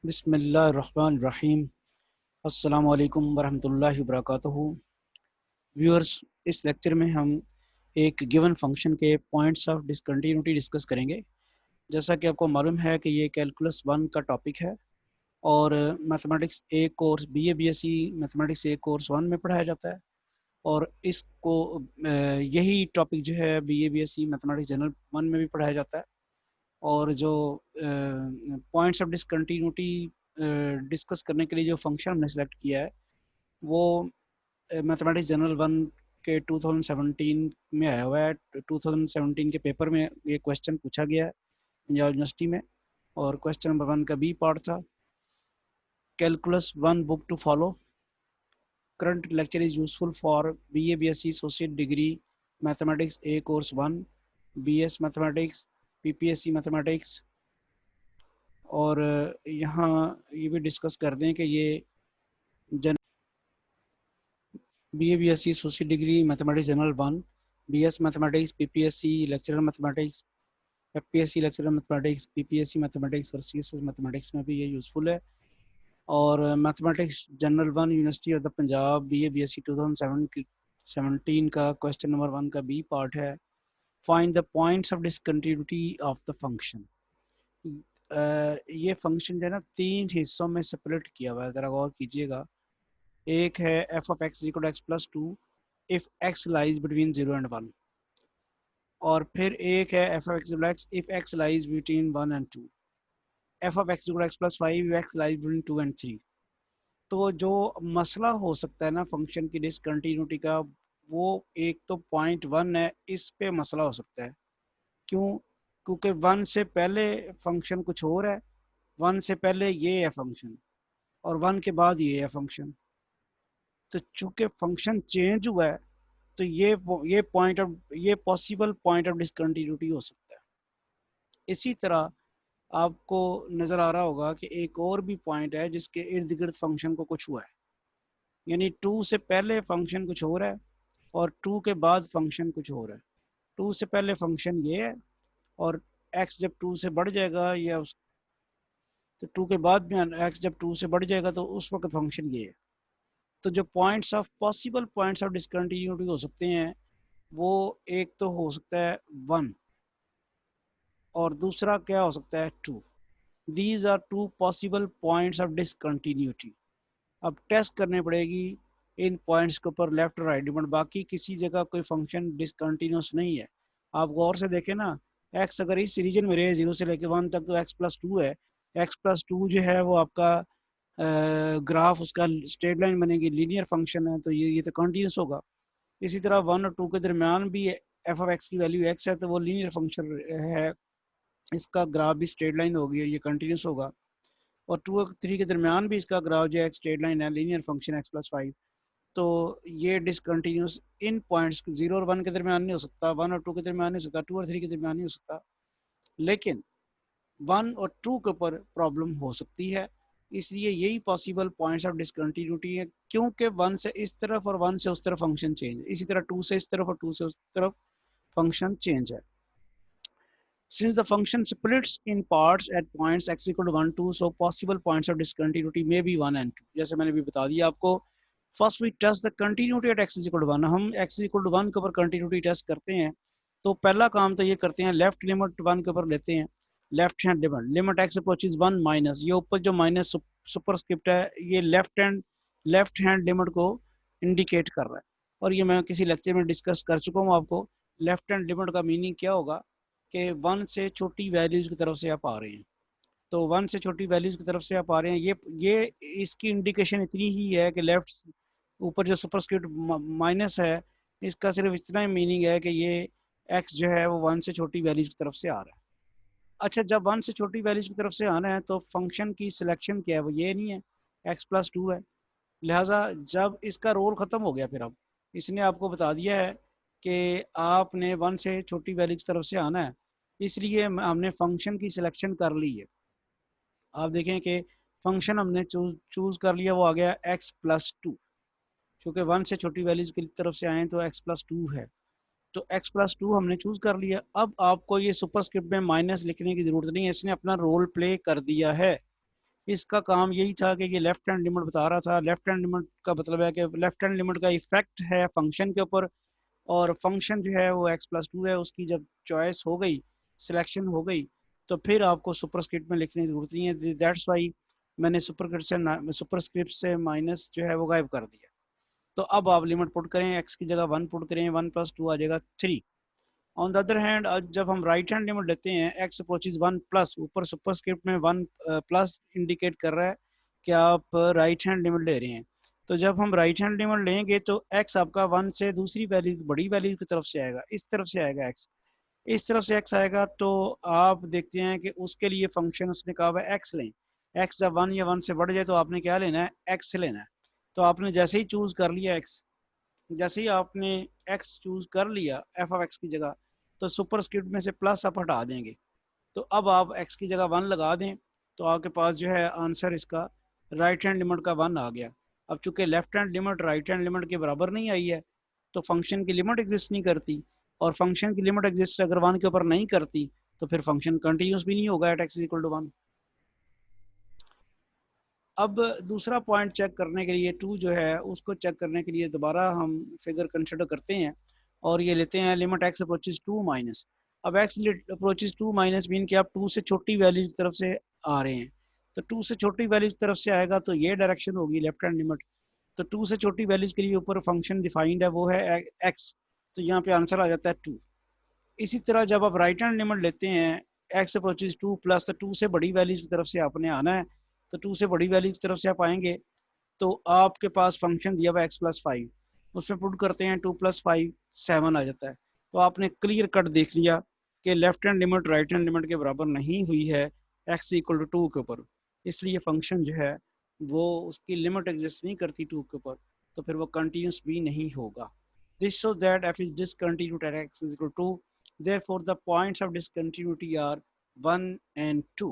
बिस्मिल्लाहिर्रहमानिर्रहीम। अस्सलाम वालेकुम वरहमतुल्लाहि वबरकातुहू। व्यूअर्स, इस लेक्चर में हम एक गिवन फंक्शन के पॉइंट्स ऑफ डिसकंटिन्यूटी डिस्कस करेंगे। जैसा कि आपको मालूम है कि ये कैलकुलस 1 का टॉपिक है और mathematics A course BA BSc mathematics A course 1 में पढ़ाया जाता है और इसको यही टॉपिक जो है बीए बीएससी मैथमेटिक्स जनरल 1 में भी पढ़ाया जाता है। और जो पॉइंट्स ऑफ डिसकंटिन्यूटी डिस्कस करने के लिए जो फंक्शन हमने सेलेक्ट किया है वो मैथमेटिक्स जनरल 1 के 2017 में आया हुआ है। 2017 के पेपर में ये क्वेश्चन पूछा गया है पंजाब यूनिवर्सिटी में और क्वेश्चन नंबर 1 का बी पार्ट था। Calculus 1 book to follow. Current lecture is useful for BA BSc associate degree mathematics A course 1, BS mathematics, PPSC mathematics. और यहाँ ये भी डिस्कस कर दें कि ये BA BSc associate degree mathematics general 1, BS mathematics, PPSC lecturer mathematics, FPSC lecturer mathematics, PPSC mathematics और CSS mathematics में भी ये यूज़फुल है। और mathematics general 1 university of the Punjab BA BSc 2017 का क्वेश्चन नंबर 1 का बी पार्ट है। Find the points of discontinuity of the function. ये फंक्शन जो है ना 3 हिस्सों में सेपरेट किया हुआ है, ज़रा गौर कीजिएगा। एक है f of x equal to x plus 2 if x lies between 0 and 1, और फिर एक है f of x if x lies between 1 and 2, f of x equal to x plus 5 if x lies between 2 and 3। तो जो मसला हो सकता है ना फंक्शन की डिसकंटिन्यूटी का, वो एक तो पॉइंट 1 है, इस पे मसला हो सकता है। क्यों? क्योंकि 1 से पहले फंक्शन कुछ और है, 1 से पहले ये है फंक्शन और 1 के बाद ये है फंक्शन। तो चूंकि फंक्शन चेंज हुआ है तो ये पॉसिबल पॉइंट ऑफ डिसकंटिन्यूटी हो सकता है। इसी तरह आपको नज़र आ रहा होगा कि एक और भी पॉइंट है जिसके इर्द गिर्द फंक्शन को कुछ हुआ है, यानी 2 से पहले फंक्शन कुछ हो रहा है और 2 के बाद फंक्शन कुछ हो रहा है। 2 से पहले फंक्शन ये है और x जब 2 से बढ़ जाएगा या उस तो 2 के बाद में x जब 2 से बढ़ जाएगा तो उस वक्त फंक्शन ये है। तो जो पॉसिबल पॉइंट्स ऑफ डिसकंटिन्यूटी हो सकते हैं वो एक तो हो सकता है 1 और दूसरा क्या हो सकता है 2। These are 2 possible points of discontinuity. अब टेस्ट करने पड़ेगी इन पॉइंट्स के ऊपर लेफ्ट और राइट डिपेंड, बाकी किसी जगह कोई फंक्शन डिसकंटिन्यूस नहीं है। आप गौर से देखें ना, एक्स अगर इस रीजन में रहे 0 से लेकर 1 तक तो एक्स प्लस 2 है। एक्स प्लस 2 जो है वो आपका ग्राफ उसका स्ट्रेट लाइन बनेगी, लीनियर फंक्शन है, तो ये तो कंटिन्यूस होगा। इसी तरह 1 और 2 के दरमियान भी एफ ऑफ एक्स की वैल्यू एक्स है तो वो लीनियर फंक्शन है, इसका ग्राफ भी स्ट्रेट लाइन होगी और ये कंटिन्यूस होगा। और 2 और 3 के दरमियान भी इसका ग्राफ जो है स्ट्रेट लाइन है, लीनियर फंक्शन एक्स प्लस 5। तो ये डिसकंटिन्यूस इन पॉइंट्स 0 और 1 के दरमियान नहीं हो सकता, 1 और 2 के दरमियान नहीं हो सकता, 2 और 3 के दरमियान नहीं हो सकता, लेकिन 1 और 2 के ऊपर प्रॉब्लम हो सकती है। इसलिए यही पॉसिबल पॉइंट्स ऑफ डिसकंटिन्यूटी है, क्योंकि 1 से इस तरफ और 1 से उस तरफ फंक्शन चेंज है, इसी तरह 2 से इस तरफ और 2 से उस तरफ फंक्शन चेंज है। Since the function splits in parts at points x equal to 1, 2, so possible points of discontinuity may be 1 and 2। जैसे मैंने भी बता दिया आपको, first we test the continuity at x equal to 1। हम x इक्वल टू 1 के ऊपर continuity test करते हैं। तो पहला काम तो ये करते हैं, लेफ्ट लिमिट 1 के ऊपर लेते हैं, left hand limit, limit x approaches 1 minus, ये ऊपर जो माइनस सुपरस्क्रिप्ट है ये लेफ्ट हैंड लिमिट को इंडिकेट कर रहा है। और ये मैं किसी लेक्चर में डिस्कस कर चुका हूँ आपको। लेफ्ट हैंड लिमिट का मीनिंग क्या होगा कि 1 से छोटी वैल्यूज की तरफ से आप आ रहे हैं। तो 1 से छोटी वैल्यूज की तरफ से आप आ रहे हैं, ये इसकी इंडिकेशन इतनी ही है कि लेफ्ट ऊपर जो सुपरस्क्रिप्ट माइनस है इसका सिर्फ इतना ही मीनिंग है कि ये x जो है वो 1 से छोटी वैल्यूज की तरफ से आ रहा है। अच्छा, जब 1 से छोटी वैल्यूज की तरफ से आना है तो फंक्शन की सिलेक्शन क्या है, वो ये नहीं है, x प्लस 2 है। लिहाजा जब इसका रोल ख़त्म हो गया, फिर अब इसने आपको बता दिया है कि आपने 1 से छोटी वैल्यू की तरफ से आना है, इसलिए हमने फंक्शन की सिलेक्शन कर ली है। आप देखें कि फंक्शन हमने चूज़ कर लिया, वो आ गया x प्लस 2, क्योंकि 1 से छोटी वैल्यूज की तरफ से आए तो x प्लस 2 है, तो x प्लस 2 हमने चूज़ कर लिया। अब आपको ये सुपरस्क्रिप्ट में माइनस लिखने की ज़रूरत नहीं है, इसने अपना रोल प्ले कर दिया है। इसका काम यही था कि ये लेफ्ट हैंड लिमिट बता रहा था। लेफ्ट हैंड लिमिट का मतलब है कि लेफ्ट हैंड लिमिट का इफेक्ट है फंक्शन के ऊपर, और फंक्शन जो है वो x+2 है, उसकी जब चॉइस हो गई, सिलेक्शन हो गई, तो फिर आपको सुपरस्क्रिप्ट में लिखने की जरूरत नहीं है। दैट्स वाई मैंने सुपरस्क्रिप्ट से माइनस जो है वो गायब कर दिया। तो अब आप लिमिट पुट करें, x की जगह 1 पुट करें, 1+2 आ जाएगा 3। ऑन द अदर हैंड जब हम राइट हैंड लिमिट लेते हैं, x अप्रोचेज 1+, ऊपर सुपरस्क्रिप्ट में 1+ इंडिकेट कर रहा है कि आप राइट हैंड लिमिट ले रहे हैं। तो जब हम राइट हैंड लिमिट लेंगे तो x आपका 1 से दूसरी वैल्यू, बड़ी वैल्यू की तरफ से आएगा, इस तरफ से आएगा x, इस तरफ से x आएगा। तो आप देखते हैं कि उसके लिए फंक्शन उसने कहा है x लें। x जब 1 या 1 से बढ़ जाए तो आपने क्या लेना है, x लेना है। तो आपने जैसे ही चूज कर लिया x, जैसे ही आपने x चूज कर लिया एफ ऑफ एक्स की जगह, तो सुपरस्क्रिप्ट में से प्लस आप हटा देंगे। तो अब आप x की जगह 1 लगा दें, तो आपके पास जो है आंसर इसका राइट हैंड लिमिट का 1 आ गया। अब चूंकि left hand limit right hand limit के बराबर नहीं आई है, तो फंक्शन की लिमिट एग्जिस्ट नहीं करती, और फंक्शन की लिमिट एग्जिस्ट अगर 1 के ऊपर नहीं करती तो फिर फंक्शन कंटिन्यूस भी नहीं होगा एट x इक्वल टू 1। अब दूसरा पॉइंट चेक करने के लिए, 2 जो है उसको चेक करने के लिए दोबारा हम फिगर कंसिडर करते हैं, और ये लेते हैं लिमिट x अप्रोचेज 2 माइनस। अब x अप्रोचेज 2 माइनस मीन कि आप 2 से छोटी वैल्यू की तरफ से आ रहे हैं। तो 2 से छोटी वैल्यू की तरफ से आएगा तो ये डायरेक्शन होगी लेफ्ट हैंड लिमिट। तो 2 से छोटी वैल्यूज के लिए ऊपर फंक्शन डिफाइंड है, वो है x। तो यहाँ पे आंसर आ जाता है 2। इसी तरह जब आप राइट हैंड लिमिट लेते हैं, x अप्रोचेज 2 प्लस, तो 2 से बड़ी वैल्यूज की तरफ से आपने आना है। तो 2 से बड़ी वैल्यू की तरफ से आप आएंगे, तो आपके पास फंक्शन दिया हुआ x+5, उसमें पुट करते हैं 2+5 7 आ जाता है। तो आपने क्लियर कट देख लिया कि left hand limit right hand limit के बराबर नहीं हुई है x इक्वल टू 2 के ऊपर, इसलिए फंक्शन जो है वो उसकी लिमिट एग्जिस्ट नहीं करती 2 के ऊपर, तो फिर वो कंटिन्यूस भी नहीं होगा। This shows that f is discontinued at x is equal to 2, therefore the points of discontinuity are 1 and 2।